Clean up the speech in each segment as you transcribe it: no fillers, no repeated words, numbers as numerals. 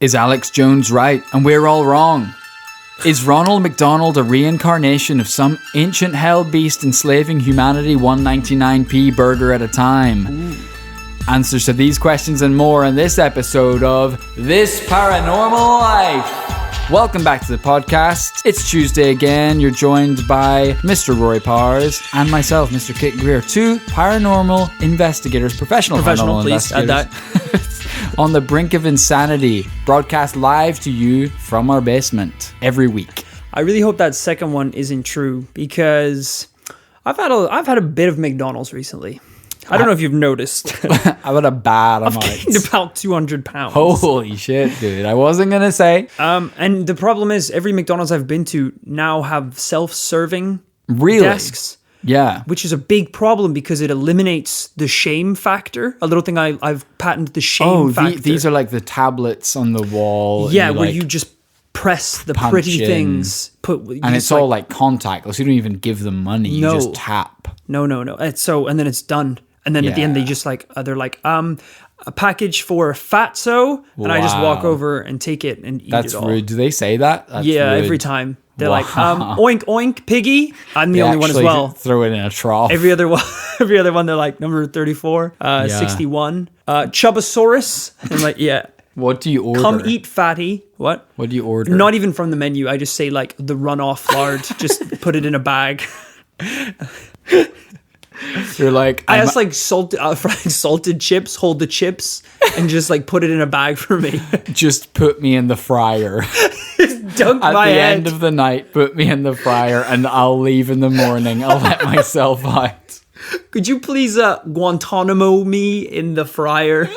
Is Alex Jones right and we're all wrong? Is Ronald McDonald a reincarnation of some ancient hell beast enslaving humanity 1.99p burger at a time? Ooh. Answers to these questions and more in this episode of This Paranormal Life. Welcome back to the podcast. It's Tuesday again. You're joined by Mr. Roy Powers and myself, Mr. Kit Greer, two paranormal investigators, professional paranormal please investigators. add that. On the brink of insanity, broadcast live to you from our basement every week. I really hope that second one isn't true because I've had a bit of McDonald's recently. I don't know if you've noticed. I've had a bad amount. I've gained about 200 pounds. Holy shit, dude. I wasn't going to say. And the problem is every McDonald's I've been to now have self-serving desks. Yeah. Which is a big problem because it eliminates the shame factor. A little thing I've patented the shame factor. These are like the tablets on the wall. Yeah, where you just press the pretty things. And it's all like contactless. You don't even give them money. You just tap. No. And then it's done. And then at the end, they just they're like, a package for fatso. And I just walk over and take it and eat it all. That's rude. Do they say that? That's rude. Every time. They're like, oink, oink, piggy. I'm the only one as well. Throw it in a trough. Every other one, they're like, number 34, 61, Chubbasaurus. I'm like, yeah. What do you order? Come eat, fatty. What? What do you order? Not even from the menu. I just say like the runoff lard. Just put it in a bag. You're like, I asked like salted chips, hold the chips, and just like put it in a bag for me. Just put me in the fryer. Dunk At my the head. end of the night, put me in the fryer, and I'll leave in the morning. I'll let myself out. Could you please Guantanamo me in the fryer?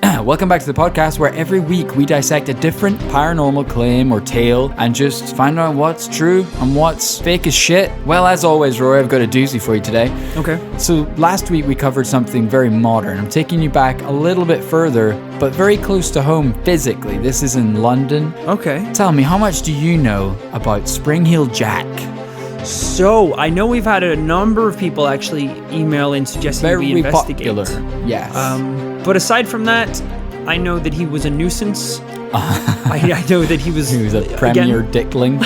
Welcome back to the podcast where every week we dissect a different paranormal claim or tale and just find out what's true and what's fake as shit. Well, as always, Roy, I've got a doozy for you today. Okay. So last week we covered something very modern. I'm taking you back a little bit further, but very close to home physically. This is in London. Okay. Tell me, how much do you know about Spring Heel Jack? So, I know we've had a number of people actually email in suggesting we investigate. Very popular, yes. But aside from that, I know that he was a nuisance. I know that he was a premier dickling.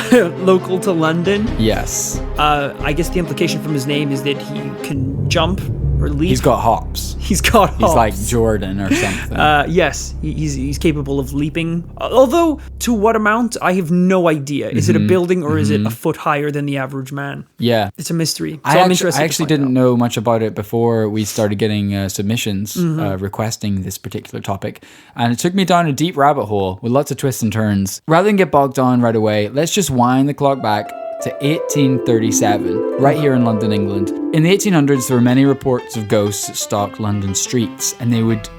Local to London. Yes. I guess the implication from his name is that he can jump or leap. He's got hops. He's like Jordan or something. Yes, he's capable of leaping. Although, to what amount, I have no idea. Is it a building or is it a foot higher than the average man? Yeah. It's a mystery. So I I'm interested actually didn't know much about it before we started getting submissions requesting this particular topic. And it took me down a deep rabbit hole with lots of twists and turns. Rather than get bogged down right away, let's just wind the clock back to 1837, right here in London, England. In the 1800s, there were many reports of ghosts that stalked London streets, and they would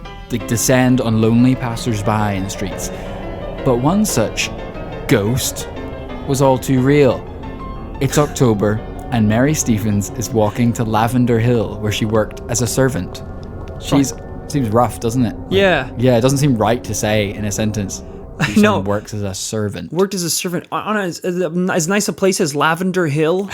descend on lonely passers-by in the streets. But one such ghost was all too real. It's October, and Mary Stephens is walking to Lavender Hill, where she worked as a servant. Seems rough, doesn't it? Yeah. Yeah, it doesn't seem right to say in a sentence. No, works as a servant. Worked as a servant on as nice a place as Lavender Hill,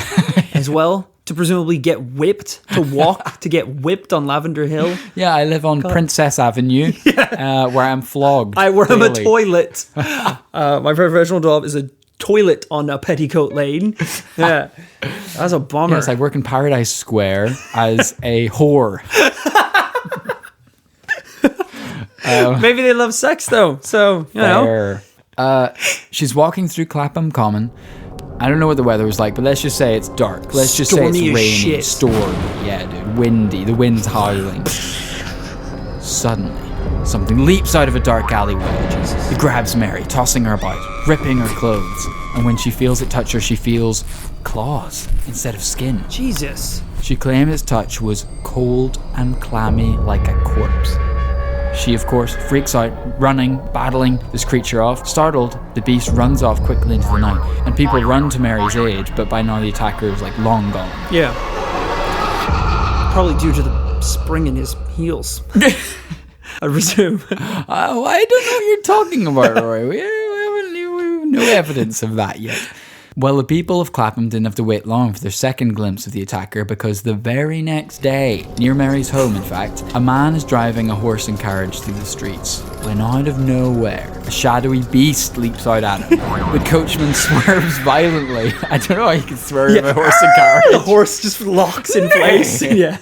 as well. To presumably get whipped, to walk to get whipped on Lavender Hill. Yeah, I live on Princess Avenue, where I'm flogged. I'm a toilet. My professional job is a toilet on a Petticoat Lane. Yeah, that's a bummer. Yes, I work in Paradise Square as a whore. Maybe they love sex though, so you know. She's walking through Clapham Common. I don't know what the weather was like, but let's just say it's dark. Let's just say it's rainy, stormy. Yeah, dude, windy. The wind's howling. Suddenly, something leaps out of a dark alleyway. It grabs Mary, tossing her about, ripping her clothes. And when she feels it touch her, she feels claws instead of skin. Jesus. She claimed its touch was cold and clammy like a corpse. She, of course, freaks out, running, battling this creature off. Startled, the beast runs off quickly into the night, and people run to Mary's aid, but by now the attacker is long gone. Yeah. Probably due to the spring in his heels. I presume. I don't know what you're talking about, Roy. We have no evidence of that yet. Well, the people of Clapham didn't have to wait long for their second glimpse of the attacker, because the very next day, near Mary's home in fact, a man is driving a horse and carriage through the streets when out of nowhere, a shadowy beast leaps out at him. The coachman swerves violently. I don't know how you can swerve a horse and carriage. The horse just locks in place. Yeah.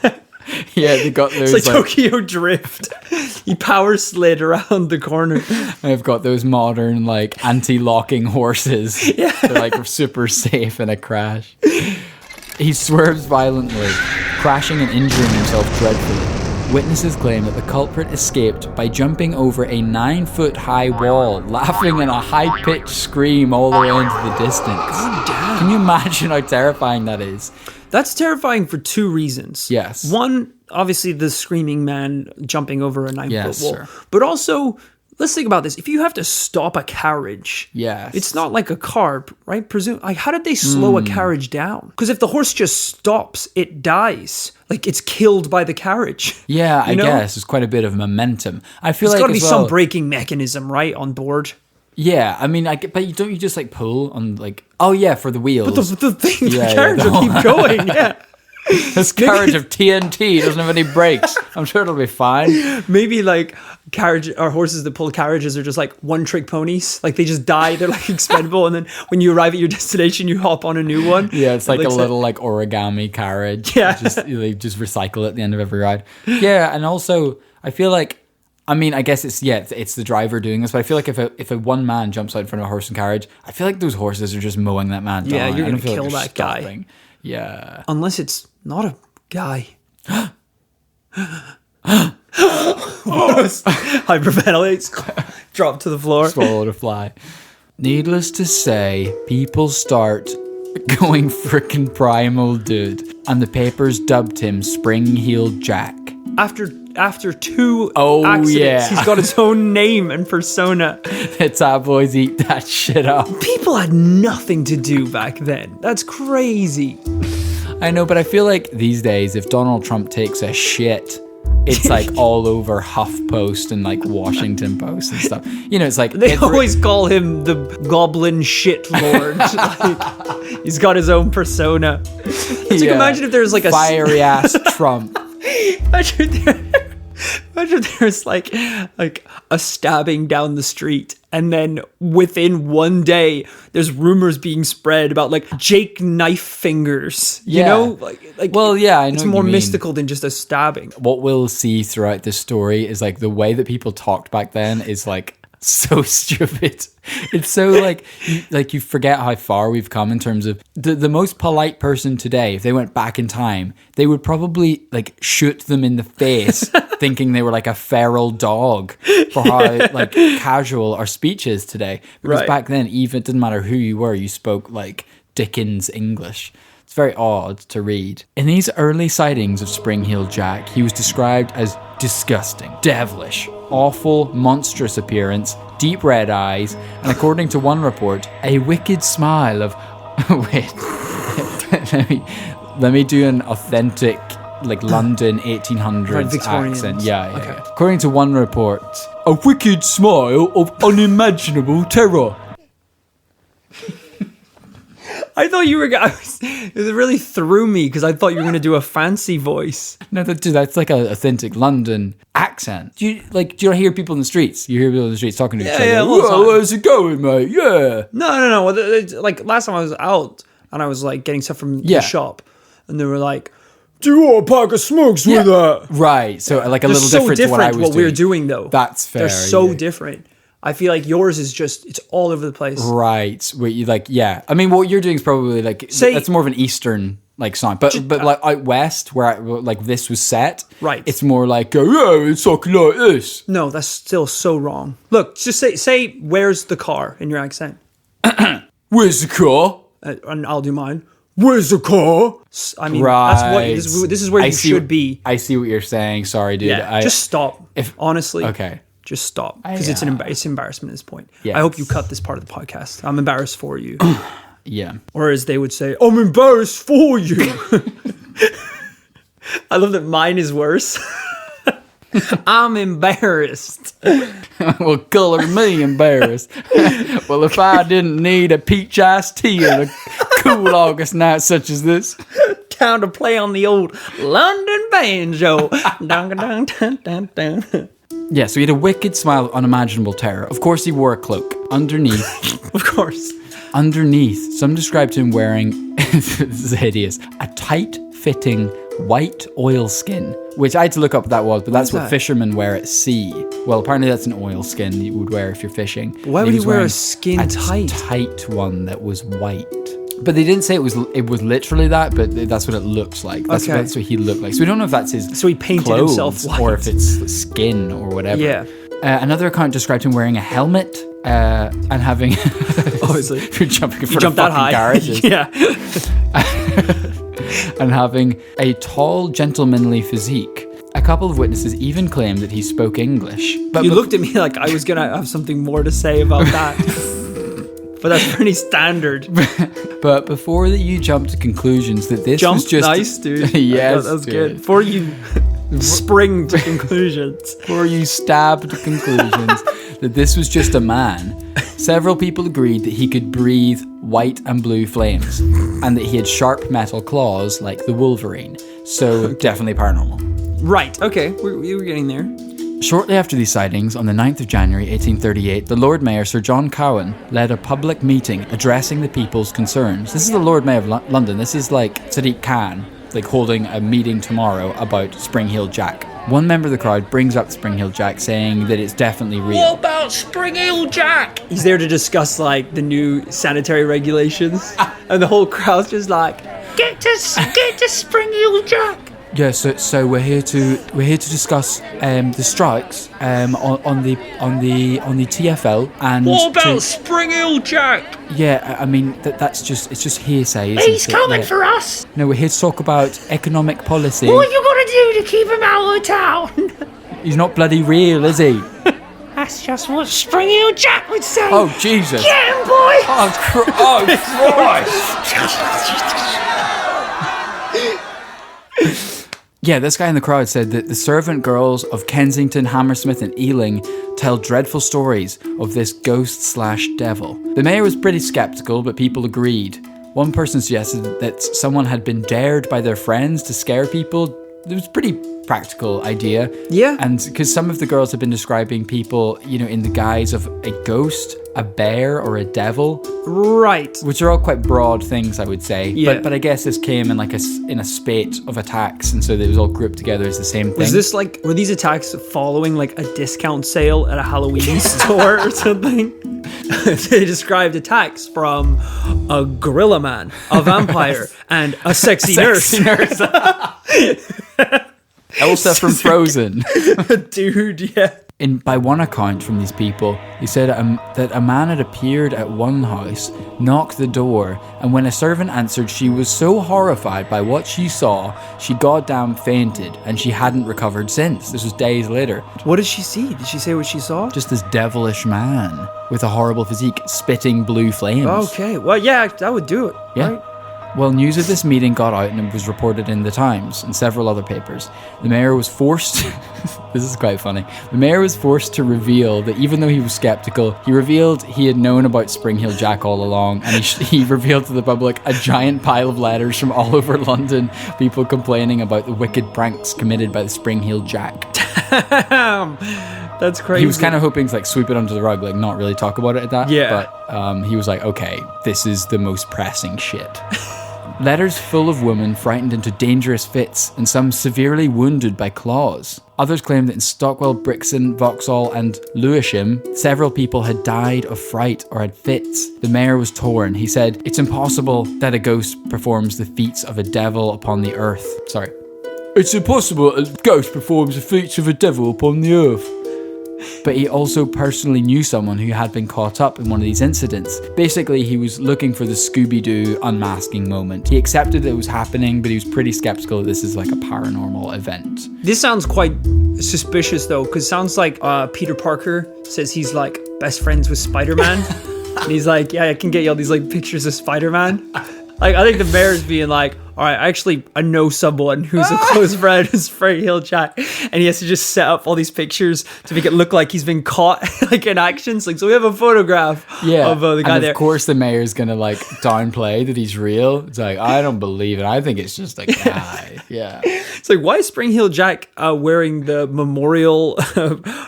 Yeah, they got those. It's like Tokyo Drift. He power slid around the corner. They've got those modern, like, anti-locking horses. Yeah. They're, like, super safe in a crash. He swerves violently, crashing and injuring himself dreadfully. Witnesses claim that the culprit escaped by jumping over a 9-foot-high wall, laughing in a high-pitched scream all the way into the distance. God damn. Can you imagine how terrifying that is? That's terrifying for two reasons. Yes. One, obviously the screaming man jumping over a 9-foot wall. Sure. But also, let's think about this. If you have to stop a carriage, yes, it's not like a car, right? Like, how did they slow a carriage down? Because if the horse just stops, it dies. Like, it's killed by the carriage. Yeah, I guess. There's quite a bit of momentum. I feel There's like got to be some braking mechanism, right, on board. Yeah, I mean, but don't you just like pull on like? Oh yeah, for the wheels. But the thing, the carriage will keep going. Yeah. This carriage of TNT doesn't have any brakes. I'm sure it'll be fine. Maybe like carriage or horses that pull carriages are just like one-trick ponies. Like they just die. They're like expendable, and then when you arrive at your destination, you hop on a new one. Yeah, it's like a little like origami carriage. Yeah, they just recycle it at the end of every ride. Yeah, and also I feel like. I mean, I guess it's the driver doing this, but I feel like if a one man jumps out in front of a horse and carriage, I feel like those horses are just mowing that man down. Yeah, you're gonna kill that guy. Yeah, unless it's not a guy. Hyperventilates, drop to the floor, swallowed a fly. Needless to say, people start going frickin' primal, dude, and the papers dubbed him Spring-Heeled Jack. After two accidents, he's got his own name and persona. The tabloids eat that shit up. People had nothing to do back then. That's crazy. I know, but I feel like these days, if Donald Trump takes a shit, it's like all over HuffPost and like Washington Post and stuff. You know, it's like they always call him the Goblin Shit Lord. Like, he's got his own persona. Like, imagine if there's like a fiery ass Trump. Imagine there's like a stabbing down the street, and then within one day there's rumors being spread about like Jake Knife Fingers. You know, like well, yeah, I know it's more mystical than just a stabbing. What we'll see throughout this story is like the way that people talked back then is like so stupid. It's so like you forget how far we've come in terms of the most polite person today. If they went back in time, they would probably like shoot them in the face, thinking they were like a feral dog for how like casual our speech is today. Because back then, even it didn't matter who you were, you spoke like Dickens English. It's very odd to read. In these early sightings of Spring-Heeled Jack, he was described as disgusting, devilish, awful, monstrous appearance, deep red eyes, and according to one report, a wicked smile of... Wait, let me do an authentic, like London 1800s accent. Yeah. Okay. According to one report, a wicked smile of unimaginable terror. I thought you were. It really threw me because I thought you were going to do a fancy voice. No, that's like an authentic London accent. Do you hear people in the streets? You hear people in the streets talking to each other. Yeah, whoa, how's it going, mate? Yeah. No. Like last time I was out and I was like getting stuff from the shop, and they were like, "Do you want a pack of smokes with that?" Right. So like a little different to what I was doing. What we're doing though. That's fair. They're so different. I feel like yours is just, it's all over the place. Right. Where you like, yeah. I mean, what you're doing is probably like, that's more of an Eastern like sound. But like out west where like this was set, right? It's more like, it's talking like this. No, that's still so wrong. Look, just say, where's the car in your accent? Where's the car? And I'll do mine. Where's the car? I mean, that's what this is where you should be. I see what you're saying. Sorry, dude. Yeah, just stop. Honestly. Okay. Just stop, because it's embarrassment at this point. Yes. I hope you cut this part of the podcast. I'm embarrassed for you. Yeah. Or as they would say, I'm embarrassed for you. I love that mine is worse. I'm embarrassed. Well, color me embarrassed. Well, if I didn't need a peach iced tea on a cool August night such as this. Down to play on the old London banjo. Dun, dun, dun, dun, dun. Yeah, so he had a wicked smile of unimaginable terror. Of course, he wore a cloak. Underneath, Of course. some described him wearing, this is hideous, a tight-fitting white oilskin, which I had to look up what that was, but that's what fishermen wear at sea. Well, apparently that's an oilskin you would wear if you're fishing. Why would he wear a skin tight? A tight one that was white. But they didn't say it was literally that, but that's what it looks like. That's what he looked like. So we don't know if that's his So he painted clothes himself white. or if it's skin or whatever. Yeah. Another account described him wearing a helmet and having... Obviously. You're jumping in front Jumped of that high. garages. Yeah. And having a tall, gentlemanly physique. A couple of witnesses even claimed that he spoke English. But You looked at me like I was going to have something more to say about that. But that's pretty standard. But before that you jump to conclusions that this was just... Nice, dude. Yes, That was dude. good. Before you spring to conclusions. Before you stabbed conclusions that this was just a man, several people agreed that he could breathe white and blue flames and that he had sharp metal claws like the Wolverine. So definitely paranormal. Right. Okay. We were getting there. Shortly after these sightings, on the 9th of January 1838, the Lord Mayor, Sir John Cowan, led a public meeting addressing the people's concerns. This is the Lord Mayor of London. This is like Sadiq Khan, like holding a meeting tomorrow about Spring Heel Jack. One member of the crowd brings up Spring Heel Jack, saying that it's definitely real. What about Spring Heel Jack? He's there to discuss like the new sanitary regulations, and the whole crowd's just like, get to Spring Heel Jack. Yeah, so we're here to discuss the strikes on the TFL and What about Spring Heel Jack? Yeah, I mean it's just hearsay. He's coming for us. No, we're here to talk about economic policy. What are you gonna do to keep him out of town? He's not bloody real, is he? That's just what Spring Heel Jack would say. Oh Jesus! Get him, boy! Oh Christ! Yeah, this guy in the crowd said that the servant girls of Kensington, Hammersmith and Ealing tell dreadful stories of this ghost/devil. The mayor was pretty skeptical, but people agreed. One person suggested that someone had been dared by their friends to scare people. It was a pretty practical idea. Yeah. And because some of the girls had been describing people, in the guise of a ghost, a bear or a devil. Right. Which are all quite broad things, I would say. Yeah. But I guess this came in in a spate of attacks, and so it was all grouped together as the same thing. Was this were these attacks following like a discount sale at a Halloween store or something? They described attacks from a gorilla man, a vampire, and a sexy nurse. Elsa from Frozen. Dude, yeah. By one account from these people, they said that a man had appeared at one house, knocked the door, and when a servant answered, she was so horrified by what she saw, she goddamn fainted, and she hadn't recovered since. This was days later. What did she see? Did she say what she saw? Just this devilish man with a horrible physique, spitting blue flames. Okay, well, yeah, that would do it. Yeah. Right? Well, news of this meeting got out and it was reported in the Times and several other papers. The mayor was forced... This is quite funny. The mayor was forced to reveal that even though he was skeptical, he revealed he had known about Spring Heel Jack all along, and he revealed to the public a giant pile of letters from all over London, people complaining about the wicked pranks committed by the Spring Heel Jack. Damn! That's crazy. He was kind of hoping to sweep it under the rug, not really talk about it at that. Yeah. But he was like, okay, this is the most pressing shit. Letters full of women frightened into dangerous fits and some severely wounded by claws. Others claimed that in Stockwell, Brixton, Vauxhall and Lewisham, several people had died of fright or had fits. The mayor was torn. He said, it's impossible that a ghost performs the feats of a devil upon the earth. Sorry. It's impossible a ghost performs the feats of a devil upon the earth. But he also personally knew someone who had been caught up in one of these incidents. Basically, he was looking for the Scooby-Doo unmasking moment. He accepted it was happening, but he was pretty skeptical that this is like a paranormal event. This sounds quite suspicious, though, because it sounds like Peter Parker says he's like best friends with Spider-Man. And he's like, yeah, I can get you all these like pictures of Spider-Man. Like, I think the mayor's being like, all all right, I know someone who's a close friend of Spring Hill Jack, and he has to just set up all these pictures to make it look like he's been caught like in action. So we have a photograph of the guy there. Of course, the mayor's gonna like downplay that he's real. It's like, I don't believe it. I think it's just a guy. Yeah. It's like, why is Spring Hill Jack wearing the memorial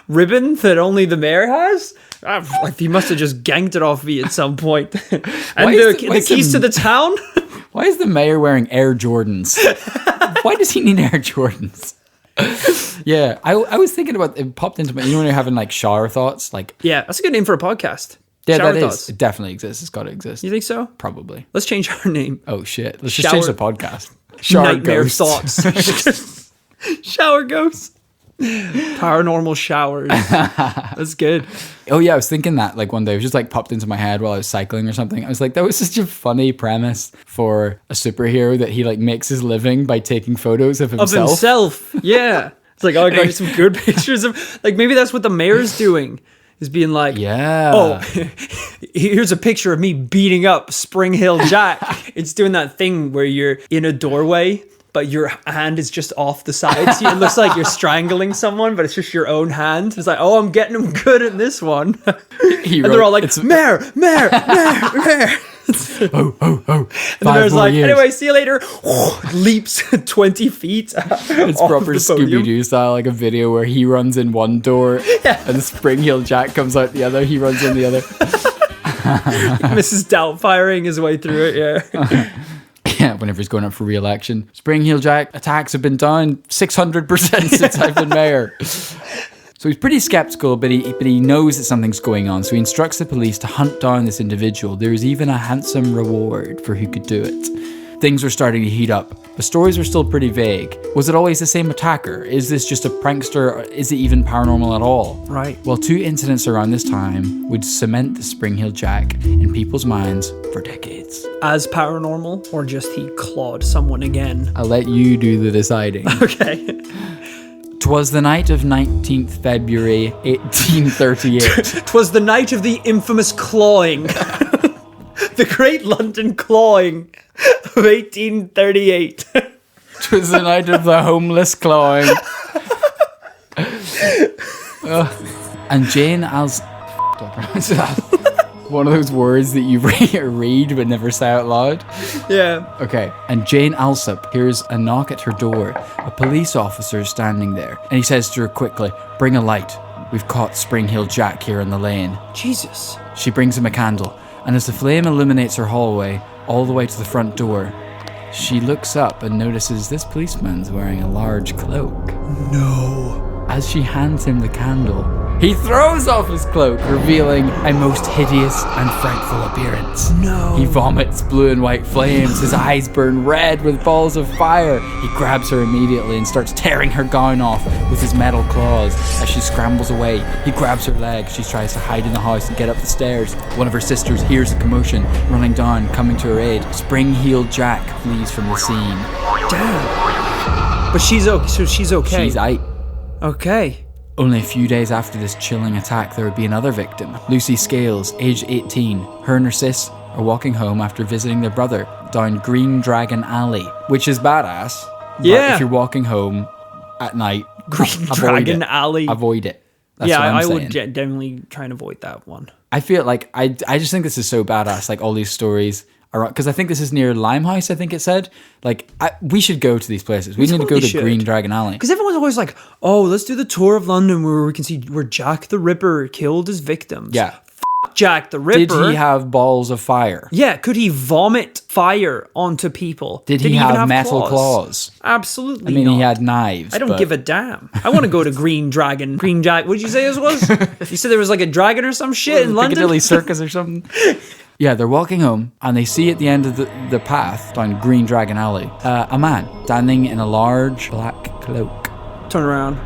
ribbon that only the mayor has? Like he must have just ganked it off me at some point. And the keys to the town. Why is the mayor wearing Air Jordans? Why does he need Air Jordans? Yeah, I was thinking about it. Popped into my, when you're having like shower thoughts, like that's a good name for a podcast. Yeah, shower that thoughts. is. It definitely exists. It's got to exist. You think so? Probably. Let's change our name. Oh shit! Let's just change the podcast. Nightmare thoughts. Shower ghosts. Paranormal showers. That's good. Oh yeah, I was thinking that like one day it was just like popped into my head while I was cycling or something. I was like, that was such a funny premise for a superhero that he like makes his living by taking photos of himself. Yeah. It's like, oh, I got some good pictures of, like, maybe that's what the mayor's doing, is being like, oh, here's a picture of me beating up Spring Hill Jack. It's doing that thing where you're in a doorway, but your hand is just off the side. So it looks like you're strangling someone, but it's just your own hand. It's like, oh, I'm getting him good at this one. And they're all like, mayor. Oh. And the mayor's like, anyway, see you later. Leaps 20 feet. It's proper Scooby-Doo style, like a video where he runs in one door and Spring Hill Jack comes out the other. He runs in the other. Mrs. Doubtfiring his way through it, Yeah, whenever he's going up for re-election. Spring Hill Jack attacks have been down 600% since I've been mayor. So he's pretty skeptical, but he knows that something's going on. So he instructs the police to hunt down this individual. There is even a handsome reward for who could do it. Things were starting to heat up. The stories were still pretty vague. Was it always the same attacker? Is this just a prankster? Is it even paranormal at all? Right. Well, 2 incidents around this time would cement the Spring Hill Jack in people's minds for decades. As paranormal, or just he clawed someone again? I'll let you do the deciding. Okay. 'Twas the night of 19th February, 1838. 'Twas the night of the infamous clawing. The Great London Clawing of 1838. 'Twas the night of the homeless clawing. And Jane one of those words that you read but never say out loud. Yeah. Okay. And Jane Alsop hears a knock at her door. A police officer is standing there. And he says to her quickly, "Bring a light. We've caught Spring Hill Jack here in the lane." Jesus. She brings him a candle. And as the flame illuminates her hallway, all the way to the front door, she looks up and notices this policeman's wearing a large cloak. No. As she hands him the candle, he throws off his cloak, revealing a most hideous and frightful appearance. No. He vomits blue and white flames. His eyes burn red with balls of fire. He grabs her immediately and starts tearing her gown off with his metal claws. As she scrambles away, he grabs her leg. She tries to hide in the house and get up the stairs. One of her sisters hears a commotion, running down, coming to her aid. Spring Hill Jack flees from the scene. Damn. But she's okay. So she's okay. She's out. Okay. Only a few days after this chilling attack, there would be another victim. Lucy Scales, aged 18. Her and her sis are walking home after visiting their brother down Green Dragon Alley, which is badass. Yeah. But if you're walking home at night, Green Dragon Alley. Avoid it. That's yeah, what I'm I saying. would definitely try and avoid that one. I feel like I just think this is so badass. Like all these stories. Because I think this is near Limehouse, I think it said. Like, we should go to these places. We need to go to Green Dragon Alley. Because everyone's always like, oh, let's do the tour of London where we can see where Jack the Ripper killed his victims. Yeah. F*** Jack the Ripper. Did he have balls of fire? Yeah, could he vomit fire onto people? Did he have metal claws? Absolutely I mean, not. he had knives. I don't give a damn. I want to go to Green Dragon. Green Jack, what did you say this was? You said there was like a dragon or some shit in London? Piccadilly Circus or something? Yeah, they're walking home and they see at the end of the path down Green Dragon Alley a man standing in a large black cloak. Turn around.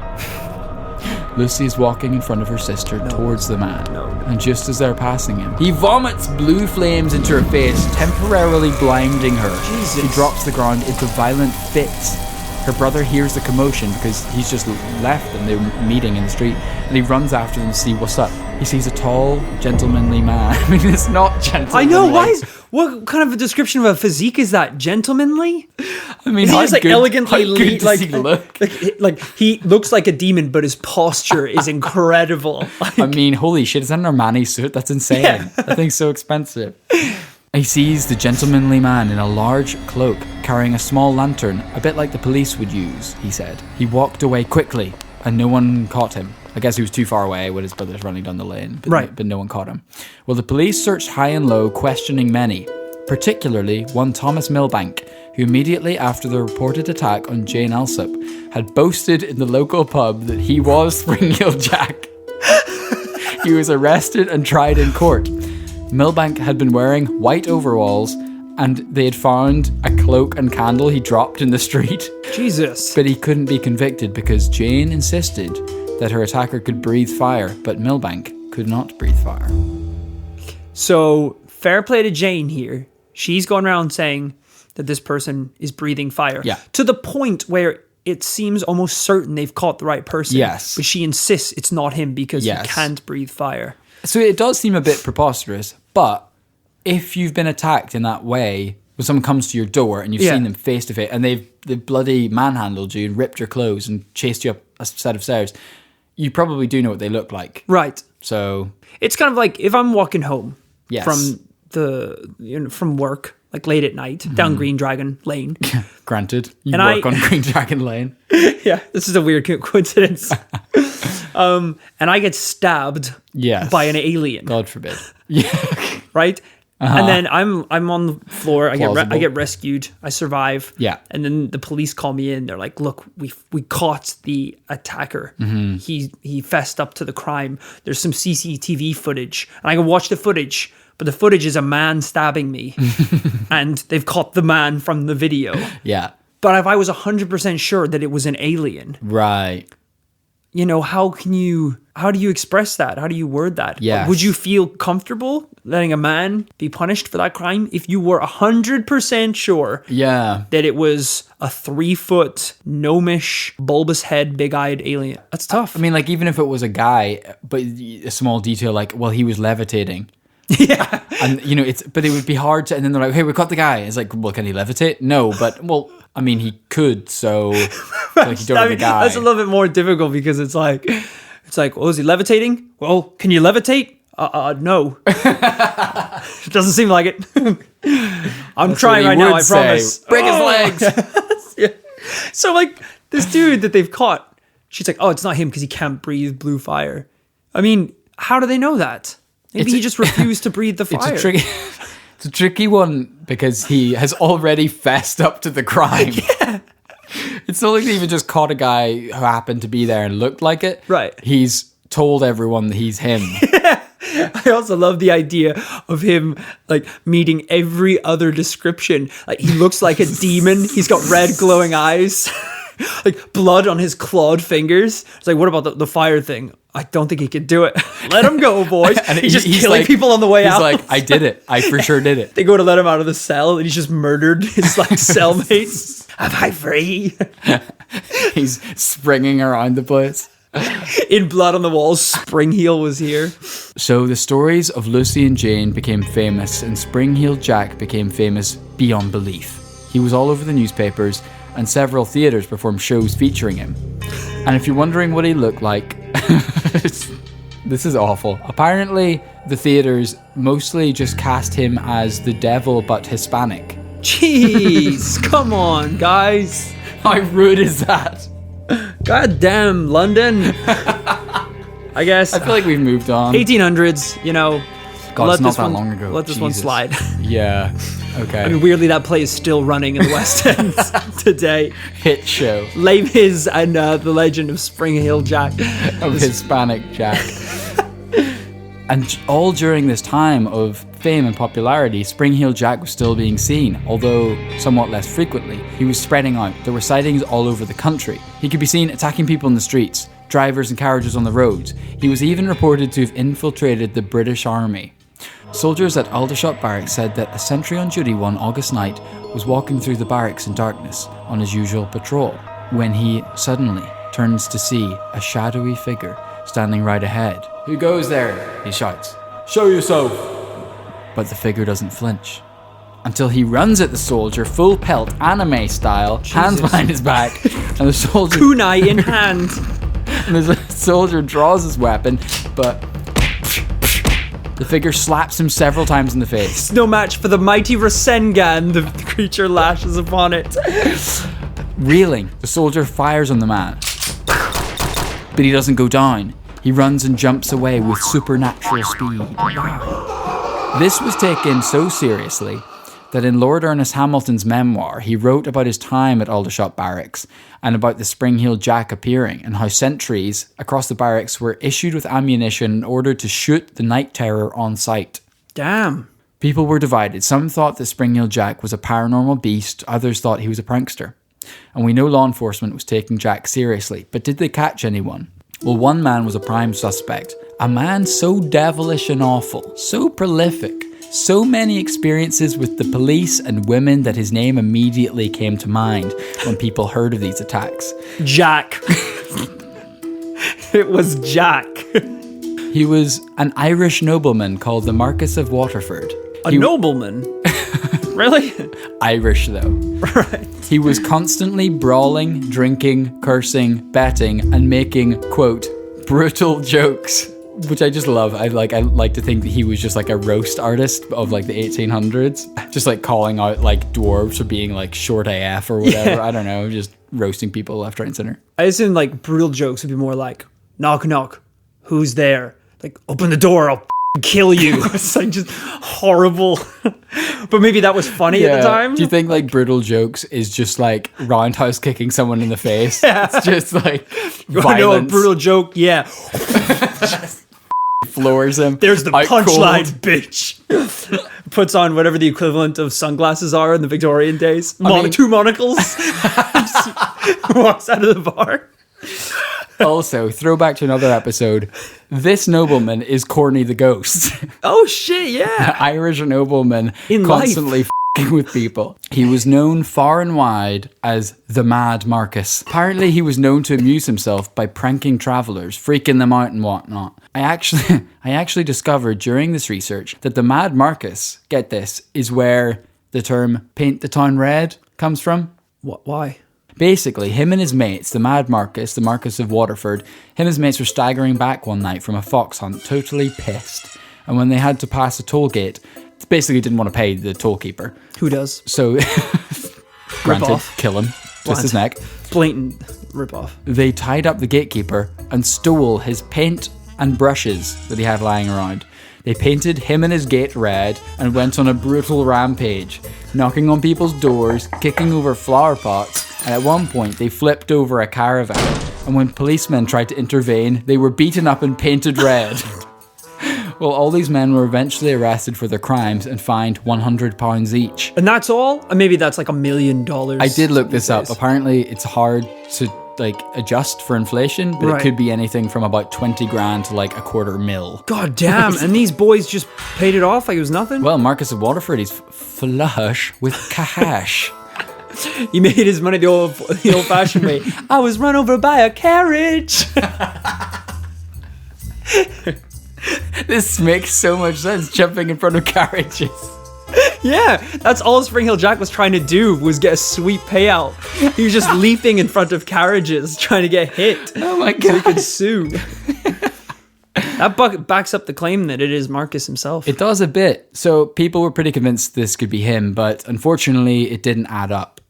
Lucy is walking in front of her sister towards the man. No. And just as they're passing him, he vomits blue flames into her face, temporarily blinding her. Jesus. She drops to the ground into violent fits. Her brother hears the commotion because he's just left and they're meeting in the street, and he runs after them to see what's up. He sees a tall, gentlemanly man. I mean, it's not gentlemanly. I know, what kind of a description of a physique is that? Gentlemanly? I mean, Is he just like elegantly how good does he look? like he looks like a demon, but his posture is incredible. Like, I mean, holy shit, is that an Armani suit? That's insane. Yeah. That thing's so expensive. He sees the gentlemanly man in a large cloak carrying a small lantern, a bit like the police would use, he said. He walked away quickly and no one caught him. I guess he was too far away with his brothers running down the lane, but no one caught him. Well, the police searched high and low, questioning many, particularly one Thomas Milbank, who immediately after the reported attack on Jane Alsop had boasted in the local pub that he was Spring Hill Jack. He was arrested and tried in court. Milbank had been wearing white overalls and they had found a cloak and candle he dropped in the street. Jesus. But he couldn't be convicted because Jane insisted that her attacker could breathe fire, but Milbank could not breathe fire. So, fair play to Jane here. She's going around saying that this person is breathing fire. Yeah. To the point where it seems almost certain they've caught the right person. Yes. But she insists it's not him because he can't breathe fire. So it does seem a bit preposterous, but if you've been attacked in that way, when someone comes to your door and you've seen them face to face and they've bloody manhandled you and ripped your clothes and chased you up a set of stairs, you probably do know what they look like. Right. So it's kind of like if I'm walking home Yes. from work, like late at night, down Green Dragon Lane. Granted, you And work on Green Dragon Lane. Yeah, this is a weird coincidence. And I get stabbed by an alien. God forbid. Yeah. Right? And then I'm on the floor. I Plausible. get rescued. I survive. Yeah. And then the police call me in. They're like, "Look, we caught the attacker. He fessed up to the crime. There's some CCTV footage, and I can watch the footage. But the footage is a man stabbing me, and they've caught the man from the video. Yeah. But if I was 100% sure that it was an alien, Right. you know, how do you express that? How do you word that? Yes. Would you feel comfortable letting a man be punished for that crime if you were 100% sure Yeah. that it was a 3-foot, gnomish, bulbous head, big-eyed alien? That's tough. I mean, like, even if it was a guy, but a small detail like, well, he was levitating. Yeah. And, you know, but it would be hard to, and then they're like, hey, we caught the guy. It's like, well, can he levitate? No, but, well, I mean, he could, so, like, you don't have the guy. That's a little bit more difficult because it's like, well, is he levitating? Well, can you levitate? No. It doesn't seem like it. I'm That's trying what right he now, would I say. promise. Break his legs. Yeah. So, like, this dude that they've caught, she's like, oh, it's not him because he can't breathe blue fire. I mean, how do they know that? Maybe he just refused to breathe the fire. It's a tricky one because he has already fessed up to the crime. Yeah. It's not like they even just caught a guy who happened to be there and looked like it. Right. He's told everyone that he's him. I also love the idea of him like meeting every other description. Like he looks like a demon. He's got red glowing eyes, like blood on his clawed fingers. It's like, what about the fire thing? I don't think he could do it. Let him go, boys. And he's just killing like, people on the way he's out. He's like, I did it. I for sure did it. They go to let him out of the cell, and he's just murdered his like cellmates. Am I free? He's springing around the place. In blood on the walls, Spring Heel was here. So the stories of Lucy and Jane became famous, and Spring Heel Jack became famous beyond belief. He was all over the newspapers, and several theatres performed shows featuring him. And if you're wondering what he looked like, this is awful. Apparently, the theatres mostly just cast him as the devil but Hispanic. Jeez, come on, guys. How rude is that? God damn, London. I guess. I feel like we've moved on. 1800s, you know. God, it's not that long ago. Let this one slide. Yeah, okay. I mean, weirdly, that play is still running in the West End today. Hit show. Les Mis and The Legend of Spring Heel Jack. Of Hispanic Jack. And all during this time of fame and popularity, Spring Heel Jack was still being seen, although somewhat less frequently. He was spreading out. There were sightings all over the country. He could be seen attacking people in the streets, drivers and carriages on the roads. He was even reported to have infiltrated the British Army. Soldiers at Aldershot Barracks said that a sentry on duty one August night was walking through the barracks in darkness on his usual patrol, when he suddenly turns to see a shadowy figure standing right ahead. "Who goes there?" he shouts. "Show yourself!" But the figure doesn't flinch. until he runs at the soldier full pelt, anime style, hands behind his back, and the soldier kunai in hand. And the soldier draws his weapon, but the figure slaps him several times in the face. It's no match for the mighty Rasengan. The creature lashes upon it. Reeling, the soldier fires on the man, but he doesn't go down. He runs and jumps away with supernatural speed. This was taken so seriously that in Lord Ernest Hamilton's memoir, he wrote about his time at Aldershot Barracks and about the Spring-Heeled Jack appearing and how sentries across the barracks were issued with ammunition in order to shoot the night terror on sight. Damn. People were divided. Some thought that Spring-Heeled Jack was a paranormal beast, others thought he was a prankster. And we know law enforcement was taking Jack seriously, but did they catch anyone? Well, one man was a prime suspect. A man so devilish and awful, so prolific, so many experiences with the police and women that his name immediately came to mind when people heard of these attacks. Jack. It was Jack. He was an Irish nobleman called the Marquis of Waterford. A nobleman? Really? Irish, though. Right. He was constantly brawling, drinking, cursing, betting, and making, quote, brutal jokes, which I just love. I like to think that he was just like a roast artist of like the 1800s, just like calling out like dwarves for being like short AF or whatever. Yeah. I don't know, just roasting people left, right, and center. I assume like brutal jokes would be more like, knock, knock, who's there? Like, open the door, I'll kill you. It's like just horrible. But maybe that was funny at the time. Do you think like brutal jokes is just like roundhouse kicking someone in the face? Yeah. It's just like violence. I know a brutal joke, yeah. Floors him. There's the punchline, bitch. Puts on whatever the equivalent of sunglasses are in the Victorian days. Two monocles. Walks out of the bar. Also, throwback to another episode, this nobleman is Corny the Ghost. Oh shit, yeah. An Irish nobleman in constantly f***ing with people. He was known far and wide as the Mad Marcus. Apparently he was known to amuse himself by pranking travellers, freaking them out and whatnot. I actually discovered during this research that the Mad Marcus, get this, is where the term paint the town red comes from. What? Why? Basically, him and his mates, the Mad Marcus, the Marquis of Waterford, him and his mates were staggering back one night from a fox hunt, totally pissed. And when they had to pass a toll gate, they basically didn't want to pay the tollkeeper. Who does? So, granted, kill him, twist his neck. Blatant rip-off. They tied up the gatekeeper and stole his paint and brushes that he had lying around. They painted him and his gate red and went on a brutal rampage, knocking on people's doors, kicking over flower pots, and at one point they flipped over a caravan, and when policemen tried to intervene, they were beaten up and painted red. Well, all these men were eventually arrested for their crimes and fined £100 each. And that's all? Or maybe that's like $1 million. I did look this up. Apparently it's hard to like adjust for inflation, but it could be anything from about 20 grand to like $250,000. God damn. And these boys just paid it off like it was nothing? Well, Marcus of Waterford, he's flush with cash. He made his money the old-fashioned way. I was run over by a carriage. This makes so much sense, jumping in front of carriages. Yeah, that's all Spring-Heeled Jack was trying to do, was get a sweet payout. He was just leaping in front of carriages, trying to get hit. Oh my God. So he could sue. That backs up the claim that it is Marcus himself. It does a bit. So people were pretty convinced this could be him, but unfortunately it didn't add up.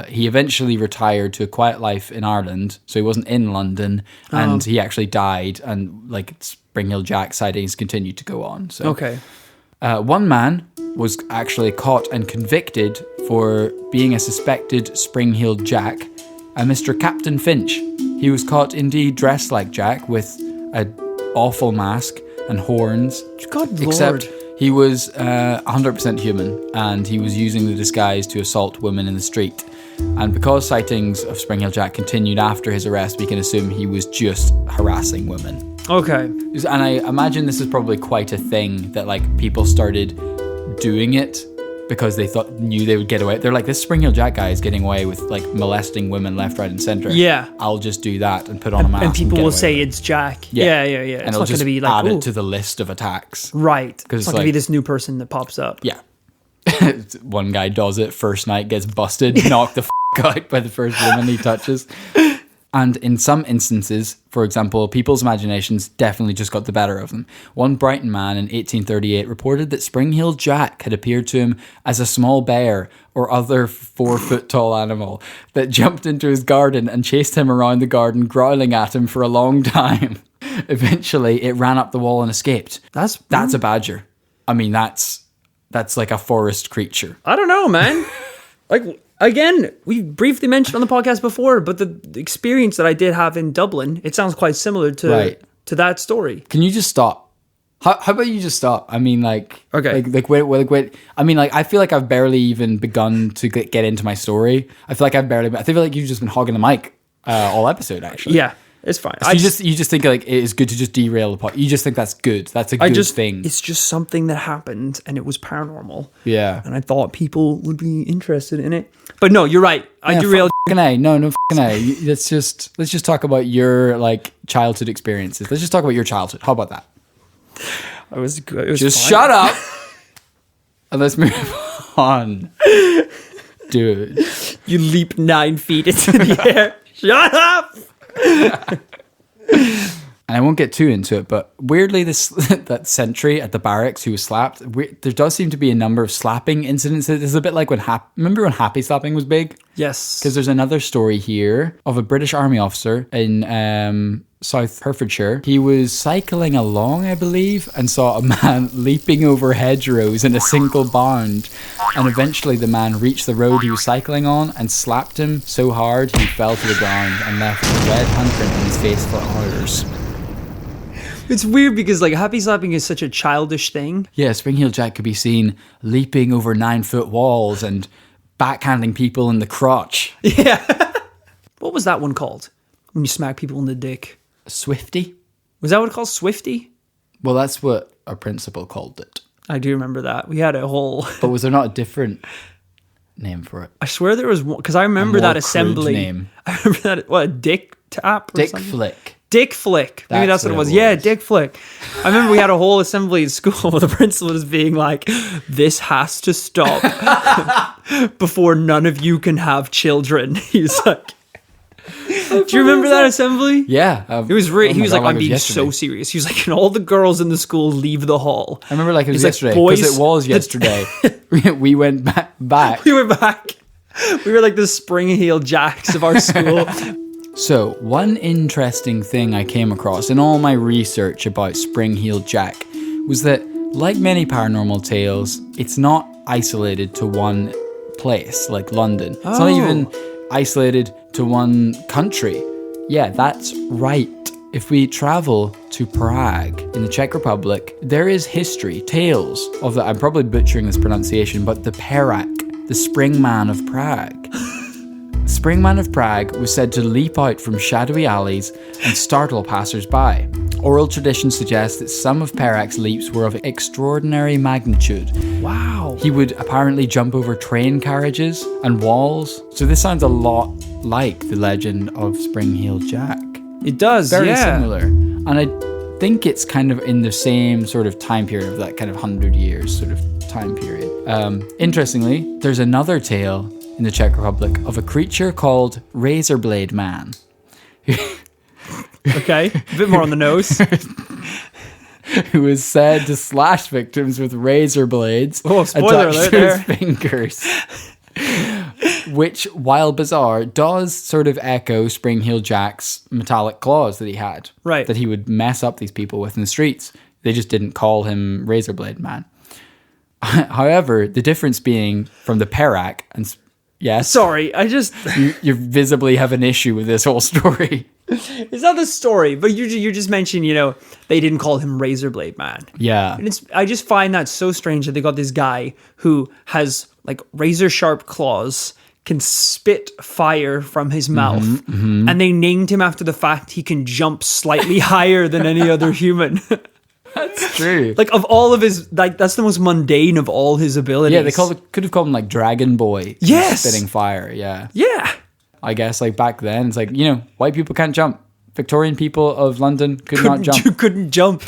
He eventually retired to a quiet life in Ireland, so he wasn't in London, and he actually died, and like Spring-Heeled Jack sightings continued to go on. So okay. One man was actually caught and convicted for being a suspected Spring-Heeled Jack, Mr. Captain Finch. He was caught indeed dressed like Jack with an awful mask and horns. God except Lord. He was 100% human, and he was using the disguise to assault women in the street. And because sightings of Spring-Heeled Jack continued after his arrest, we can assume he was just harassing women. Okay. And I imagine this is probably quite a thing that like people started doing it because they knew they would get away. They're like, this Spring-Heeled Jack guy is getting away with like molesting women left, right, and center. Yeah. I'll just do that and put on a mask. And people will say it's Jack. Yeah. And It's it'll not going to be like, add it to the list of attacks. right. Because it's not going to be this new person that pops up. Yeah. One guy does it, first night gets busted, knocked the out by the first woman he touches. And in some instances, for example, people's imaginations definitely just got the better of them. One Brighton man in 1838 reported that Spring-heeled Jack had appeared to him as a small bear or other 4-foot-tall animal that jumped into his garden and chased him around the garden, growling at him for a long time. Eventually, it ran up the wall and escaped. That's a badger. I mean, that's like a forest creature. I don't know, man. Like... Again, we briefly mentioned on the podcast before, but the experience that I did have in Dublin, it sounds quite similar to that story. Can you just stop? How about you just stop? I mean, like, okay, wait. I mean, like, I feel like I've barely even begun to get into my story. I feel like you've just been hogging the mic all episode, actually. Yeah, it's fine. So you just think like it is good to just derail the podcast. You just think that's good. That's a good thing. It's just something that happened, and it was paranormal. Yeah, and I thought people would be interested in it. But no, you're right. I derailed. No, let's just talk about your like childhood experiences. Let's just talk about your childhood. How about that? It was just fine. Shut up and let's move on, dude. You leap 9 feet into the air. Shut up. And I won't get too into it, but weirdly, that sentry at the barracks who was slapped, there does seem to be a number of slapping incidents. This is a bit like remember when happy slapping was big? Yes. Because there's another story here of a British Army officer in South Hertfordshire. He was cycling along, I believe, and saw a man leaping over hedgerows in a single bound. And eventually the man reached the road he was cycling on and slapped him so hard he fell to the ground and left a red handprint on his face for hours. It's weird because like happy slapping is such a childish thing. Yeah, Spring-heeled Jack could be seen leaping over 9-foot walls and backhanding people in the crotch. Yeah. What was that one called? When you smack people in the dick? Swifty? Was that what it called? Swifty? Well, that's what our principal called it. I do remember that. We had a whole... But was there not a different name for it? I swear there was one, because I remember that assembly. Name. I remember that, what, a dick tap or Dick something? Flick. Dick Flick. Maybe that's what it was. Yeah, Dick Flick. I remember we had a whole assembly at school with the principal just being like, this has to stop before none of you can have children. He was like... Do you remember that assembly? Yeah. He was like, I'm being so serious. He was like, can all the girls in the school leave the hall? I remember like it was yesterday. Like, because it was yesterday. We went back. We went back. We were like the Spring-heeled Jacks of our school. So, one interesting thing I came across in all my research about Spring-heeled Jack was that, like many paranormal tales, it's not isolated to one place, like London. It's not even isolated to one country. Yeah, that's right. If we travel to Prague in the Czech Republic, there is history, tales of the, I'm probably butchering this pronunciation, but the Perak, the Spring Man of Prague. Springman of Prague was said to leap out from shadowy alleys and startle passers-by. Oral tradition suggests that some of Perak's leaps were of extraordinary magnitude. Wow. He would apparently jump over train carriages and walls. So this sounds a lot like the legend of Spring-heeled Jack. It does, Very similar. And I think it's kind of in the same sort of time period of that kind of 100 years sort of time period. Interestingly, there's another tale in the Czech Republic of a creature called Razorblade Man. Okay, a bit more on the nose. Who is said to slash victims with razor blades spoiler alert to there. his fingers. Which, while bizarre, does sort of echo Spring-heeled Jack's metallic claws that he had. Right. That he would mess up these people with in the streets. They just didn't call him Razorblade Man. However, the difference being from the Perak and... Yes. Sorry, you visibly have an issue with this whole story. It's not the story, but you just mentioned, they didn't call him Razorblade Man. Yeah. And I just find that so strange that they got this guy who has like razor sharp claws, can spit fire from his mouth, and they named him after the fact he can jump slightly higher than any other human. That's true. Like, of all of his, like, that's the most mundane of all his abilities. Yeah, they could have called him like Dragon Boy. Yes. Spitting fire, yeah. Yeah. I guess like back then, it's like, white people can't jump. Victorian people of London couldn't jump. You couldn't jump.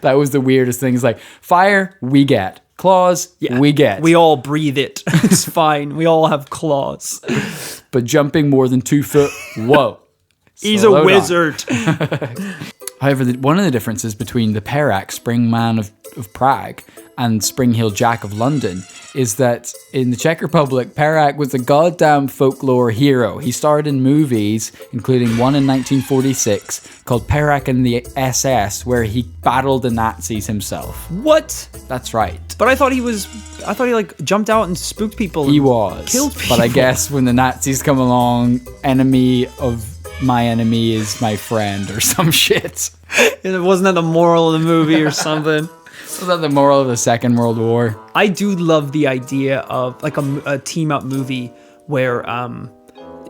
That was the weirdest thing. It's like, fire, we get. Claws, we get. We all breathe it. It's fine. We all have claws. But jumping more than 2 foot, whoa. He's a wizard. However, one of the differences between the Perak, Spring Man of Prague, and Spring Heel Jack of London is that in the Czech Republic, Perak was a goddamn folklore hero. He starred in movies, including one in 1946 called Perak and the SS, where he battled the Nazis himself. What? That's right. But I thought he like jumped out and spooked people. He was. Killed people. But I guess when the Nazis come along, enemy of my enemy is my friend or some shit. Wasn't that the moral of the movie or something? Was that the moral of the Second World War? I do love the idea of like a team up movie where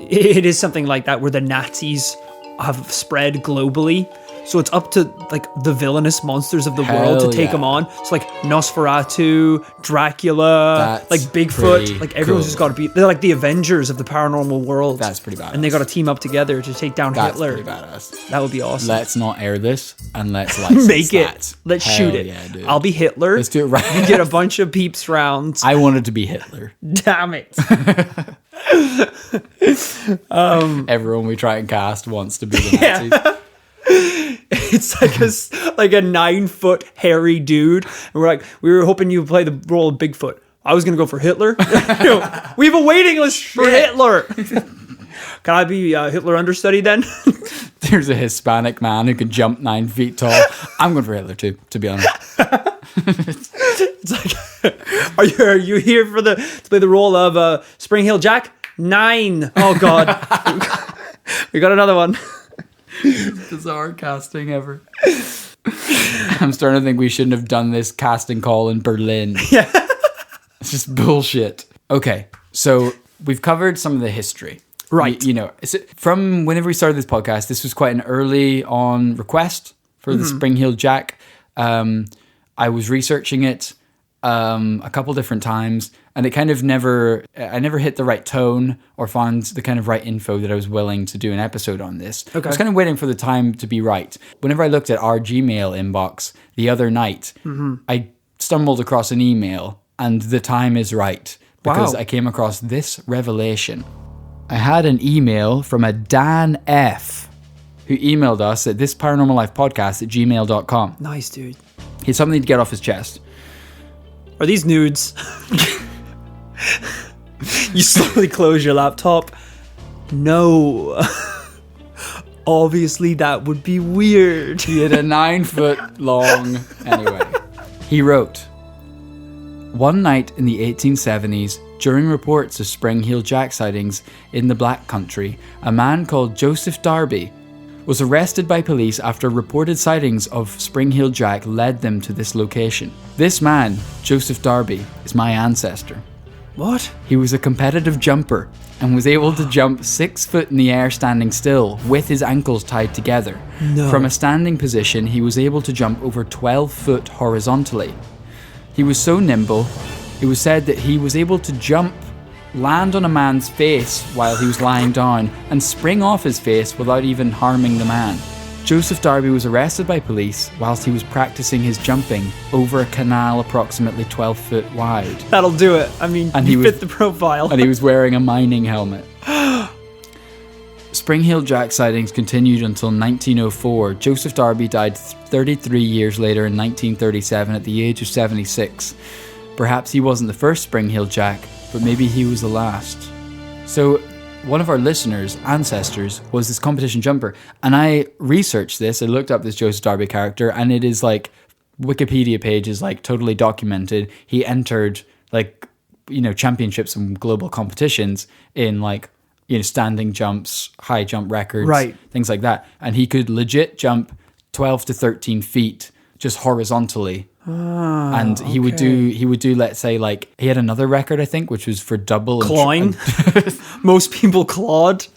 it is something like that, where the Nazis have spread globally. So it's up to like the villainous monsters of the world to take them on. So like Nosferatu, Dracula, That's like Bigfoot, like everyone's cool. just got to be. They're like the Avengers of the paranormal world. That's pretty badass. And they got to team up together to take down That's Hitler. pretty badass. That would be awesome. Let's not air this and let's license Make it. that. Let's Hell shoot it. Yeah, dude. I'll be Hitler. Let's do it right. You get a bunch of peeps rounds. I wanted to be Hitler. Damn it. Everyone we try and cast wants to be the Nazis. It's like a 9-foot hairy dude. And we were hoping you would play the role of Bigfoot. I was going to go for Hitler. We have a waiting list for Hitler. Can I be Hitler understudy then? There's a Hispanic man who can jump 9 feet tall. I'm going for Hitler too, to be honest. It's like, are you here to play the role of Spring Heel Jack? 9. Oh God. We got another one. Bizarre casting ever. I'm starting to think we shouldn't have done this casting call in Berlin. Yeah. It's just bullshit. Okay, so we've covered some of the history. Right. You know, from whenever we started this podcast, this was quite an early on request for the Spring Heel Jack. I was researching it a couple different times, and it kind of I never hit the right tone or found the kind of right info that I was willing to do an episode on this. Okay. I was kind of waiting for the time to be right. Whenever I looked at our Gmail inbox the other night, I stumbled across an email, and the time is right because I came across this revelation. I had an email from a Dan F, who emailed us at thisparanormallifepodcast@gmail.com. Nice, dude. He had something to get off his chest. Are these nudes? You slowly close your laptop. No. Obviously, that would be weird. He had a 9 foot long. Anyway, he wrote, one night in the 1870s, during reports of Spring Heel Jack sightings in the Black Country, a man called Joseph Darby was arrested by police after reported sightings of Spring Heel Jack led them to this location. This man, Joseph Darby, is my ancestor. What? He was a competitive jumper and was able to jump 6 foot in the air standing still with his ankles tied together. No. From a standing position, he was able to jump over 12 foot horizontally. He was so nimble, it was said that he was able to jump, land on a man's face while he was lying down, and spring off his face without even harming the man. Joseph Darby was arrested by police whilst he was practicing his jumping over a canal approximately 12 foot wide. That'll do it. I mean, And you he fit was- the profile. And he was wearing a mining helmet. Spring Heel Jack sightings continued until 1904. Joseph Darby died 33 years later in 1937 at the age of 76. Perhaps he wasn't the first Spring Heel Jack, but maybe he was the last. So one of our listeners' ancestors was this competition jumper, and I researched this. I looked up this Joseph Darby character, and it is like Wikipedia page is like totally documented. He entered like, you know, championships and global competitions in like, you know, standing jumps, high jump records, Right. things like that. And he could legit jump 12 to 13 feet just horizontally. And he would do, let's say, like, he had another record, I think, which was for double Clawing. Most people clawed.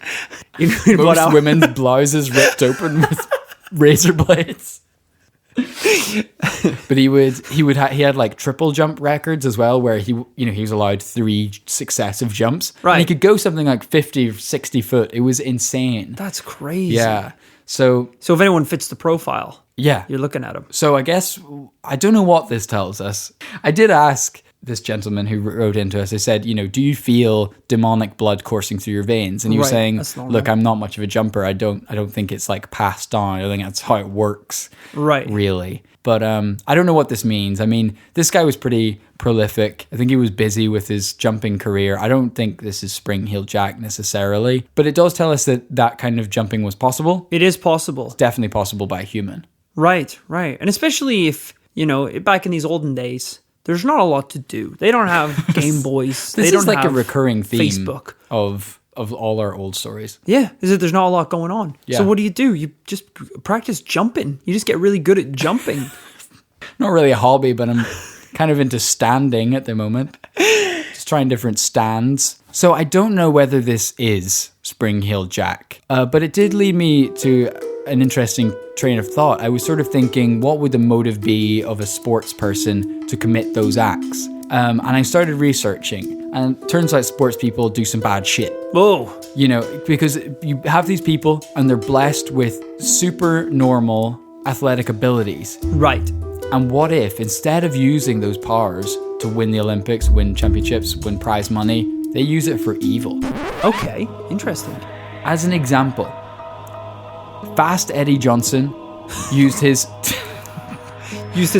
most women's blouses ripped open with razor blades. But he had like triple jump records as well, where he was allowed 3 successive jumps. Right. And he could go something like 50 or 60 foot. It was insane. That's crazy. Yeah. So if anyone fits the profile. Yeah. you're looking at them. So I guess, I don't know what this tells us. I did ask this gentleman who wrote into us, I said, do you feel demonic blood coursing through your veins? And he was Right, saying, that's normal. look, I'm not much of a jumper. I don't think it's like passed on. I don't think that's how it works. Right. Really. But I don't know what this means. I mean, this guy was pretty prolific. I think he was busy with his jumping career. I don't think this is Spring Heel Jack necessarily, but it does tell us that kind of jumping was possible. It is possible. Definitely possible by a human. Right. And especially if, back in these olden days, there's not a lot to do. They don't have Game Boys. This they don't is like have a recurring theme Facebook. of all our old stories. Yeah, is that there's not a lot going on. Yeah. So what do? You just practice jumping. You just get really good at jumping. Not really a hobby, but I'm kind of into standing at the moment. Just trying different stands. So I don't know whether this is Spring Heel Jack, but it did lead me to an interesting train of thought. I was sort of thinking, what would the motive be of a sports person to commit those acts? And I started researching, and it turns out sports people do some bad shit. Whoa. Because you have these people and they're blessed with super normal athletic abilities. Right. And what if, instead of using those powers to win the Olympics, win championships, win prize money, they use it for evil? Okay, interesting. As an example, Fast Eddie Johnson used his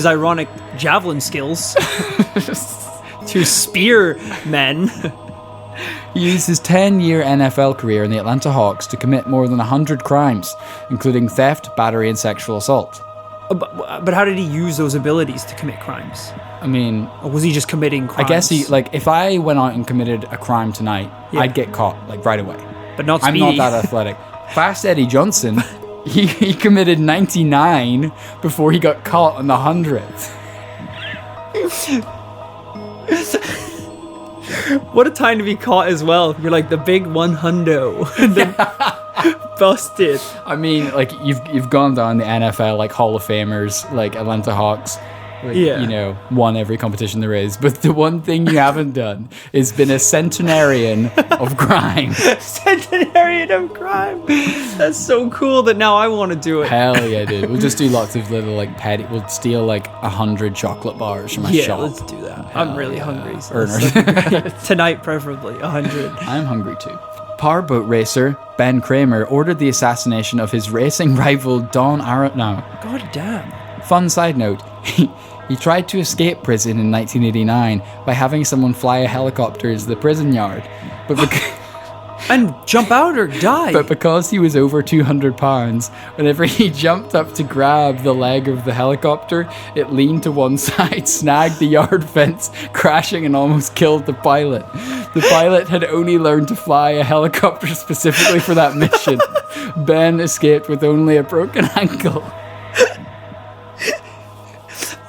ironic javelin skills to spear men. He used his 10-year NFL career in the Atlanta Hawks to commit more than 100 crimes, including theft, battery, and sexual assault. But how did he use those abilities to commit crimes? I mean, Or was he just committing crimes? I guess if I went out and committed a crime tonight, I'd get caught, right away. But not I'm Speedy. not that athletic. Fast Eddie Johnson, he committed 99 before he got caught on the 100th. What a time to be caught as well. You're like the big 100 and then busted. I mean, you've gone down the NFL Hall of Famers, Atlanta Hawks, won every competition there is. But the one thing you haven't done is been a centenarian of crime. Centenarian of crime. That's so cool that now I want to do it. Hell yeah, dude. We'll just do lots of little petty. We'll steal 100 chocolate bars from a shop. Yeah, let's do that. I'm really hungry. So Earners. Tonight, preferably 100. I'm hungry too. Powerboat racer Ben Kramer ordered the assassination of his racing rival Don Aronofsky. God damn. Fun side note, he tried to escape prison in 1989 by having someone fly a helicopter to the prison yard. And jump out or die. But because he was over 200 pounds, whenever he jumped up to grab the leg of the helicopter, it leaned to one side, snagged the yard fence, crashing and almost killed the pilot. The pilot had only learned to fly a helicopter specifically for that mission. Ben escaped with only a broken ankle.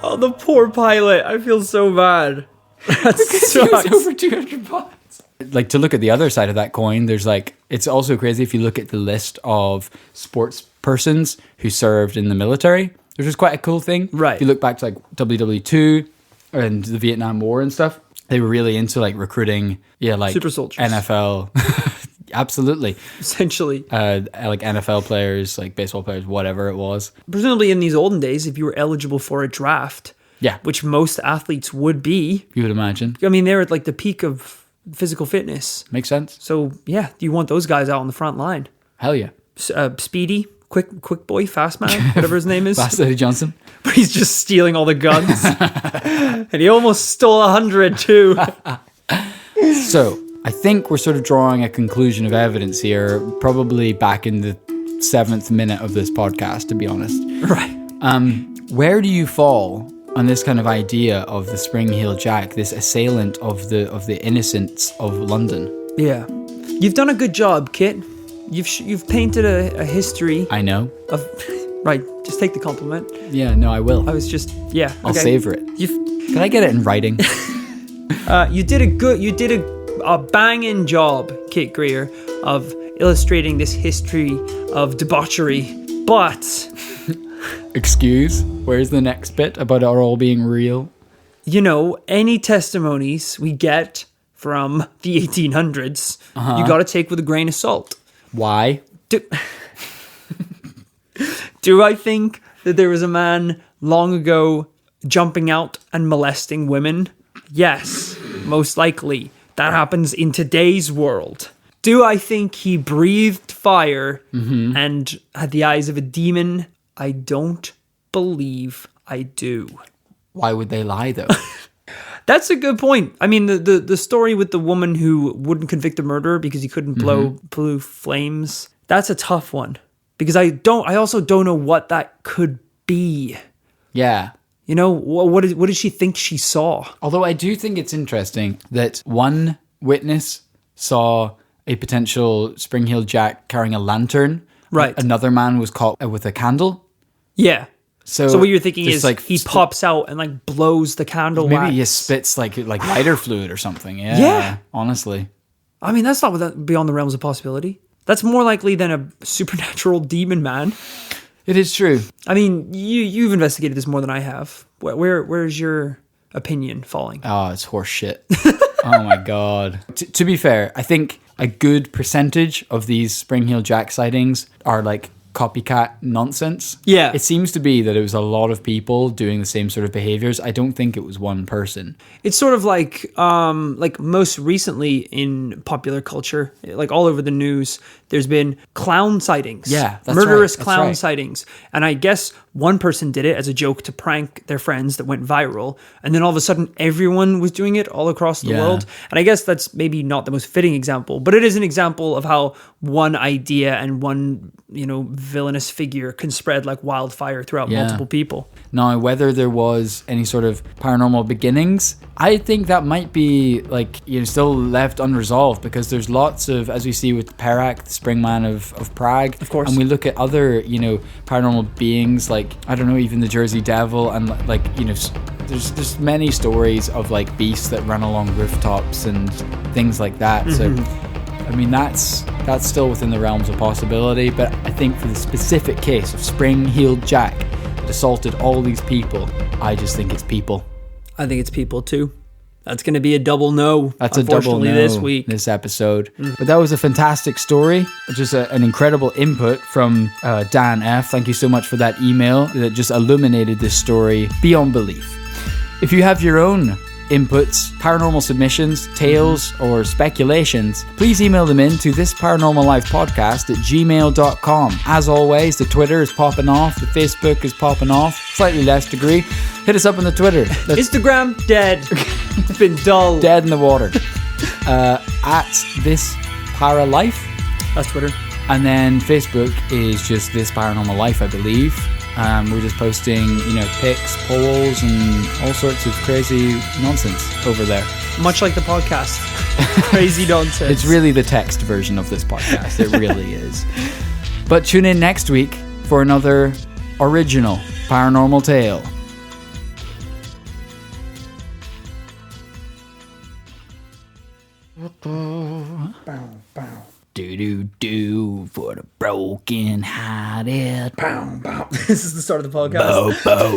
Oh, the poor pilot. I feel so bad. That Because he was over 200 pounds. To look at the other side of that coin, there's it's also crazy if you look at the list of sports persons who served in the military, which is quite a cool thing. Right. If you look back to WW2 and the Vietnam War and stuff, they were really into recruiting, super soldiers. NFL. Absolutely. Essentially. NFL players, baseball players, whatever it was. Presumably in these olden days, if you were eligible for a draft, Yeah. which most athletes would be, You would imagine. I mean, they're at the peak of physical fitness. Makes sense. So, yeah, you want those guys out on the front line. Hell yeah. Speedy, quick boy, fast man, whatever his name is. Fast Eddie Johnson. But he's just stealing all the guns. And he almost stole 100 too. So, I think we're sort of drawing a conclusion of evidence here, probably back in the 7th minute of this podcast, to be honest. Right. Where do you fall on this kind of idea of the Spring Heel Jack, this assailant of the innocents of London? Yeah. You've done a good job, Kit. You've painted a history I know. of... Right, just take the compliment. Yeah, no, I will. I was just... Yeah. I'll okay. savor it. Can I get it in writing? You did a banging job, Kit Greer, of illustrating this history of debauchery. But... Excuse? Where's the next bit about it all being real? Any testimonies we get from the 1800s, you got to take with a grain of salt. Why? Do I think that there was a man long ago jumping out and molesting women? Yes, most likely. That happens in today's world. Do I think he breathed fire and had the eyes of a demon? I don't believe I do. Why would they lie, though? That's a good point. I mean, the story with the woman who wouldn't convict a murderer because he couldn't blow blue flames, that's a tough one. Because I also don't know what that could be. Yeah. You know, what did she think she saw? Although I do think it's interesting that one witness saw a potential Spring-Heeled Jack carrying a lantern. Right. Another man was caught with a candle. Yeah. So what you're thinking is like he pops out and like blows the candle maybe wax. he spits like lighter fluid or something. Yeah. Yeah. Honestly. I mean, that's not beyond the realms of possibility. That's more likely than a supernatural demon man. It is true. I mean, you've investigated this more than I have. Where's your opinion falling? Oh, it's horse shit. Oh my God. To be fair, I think a good percentage of these Spring-Heeled Jack sightings are like copycat nonsense. Yeah. It seems to be that it was a lot of people doing the same sort of behaviors. I don't think it was one person. It's sort of like most recently in popular culture, like all over the news, there's been clown sightings. Yeah, that's murderous right, that's clown right. sightings. And I guess one person did it as a joke to prank their friends that went viral. And then all of a sudden, everyone was doing it all across the world. And I guess that's maybe not the most fitting example, but it is an example of how one idea and one, villainous figure can spread like wildfire throughout multiple people. Now, whether there was any sort of paranormal beginnings, I think that might be still left unresolved because there's lots of, as we see with Perak, the Springman of Prague. Of course. And we look at other, paranormal beings like, I don't know, even the Jersey Devil and there's many stories of like beasts that run along rooftops and things like that. So, I mean, that's still within the realms of possibility. But I think for the specific case of Spring-Heeled Jack that assaulted all these people, I just think it's people. I think it's people too. That's going to be a double no. That's a double no this week. This episode. But that was a fantastic story. Just an incredible input from Dan F. Thank you so much for that email that just illuminated this story beyond belief. If you have your own inputs, paranormal submissions, tales, or speculations, please email them in to thisparanormallifepodcast@gmail.com. As always, the Twitter is popping off, the Facebook is popping off, slightly less degree. Hit us up on the Twitter. Instagram, dead. It's been dull. Dead in the water. At This Para Life. That's Twitter. And then Facebook is just This Paranormal Life, I believe. We're just posting, pics, polls, and all sorts of crazy nonsense over there. Much like the podcast. Crazy nonsense. It's really the text version of this podcast. It really is. But tune in next week for another original paranormal tale. Do for the broken hearted. This is the start of the podcast. Bow, bow.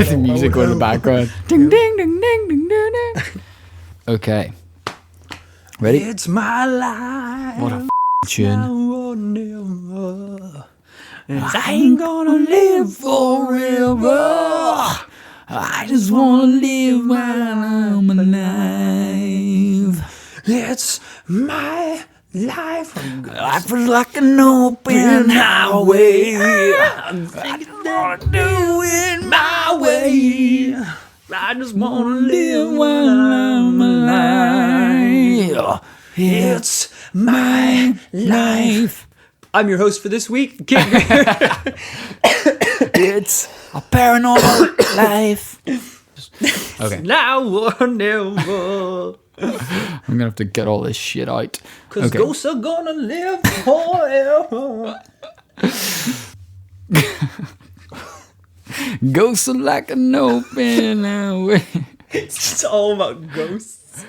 The music going in the background. Ding, ding, ding, ding, ding, ding, ding. Okay. Ready? It's my life. What a tune. I ain't gonna live forever. I just want to live while I'm alive. It's my life. Life is like an open highway. I'm gonna do it my way. I just wanna live while I'm alive. It's my life. I'm your host for this week. It's a paranormal life. Okay. Now or never. I'm gonna have to get all this shit out. Cause ghosts are gonna live forever. Ghosts are like an open highway. It's all about ghosts.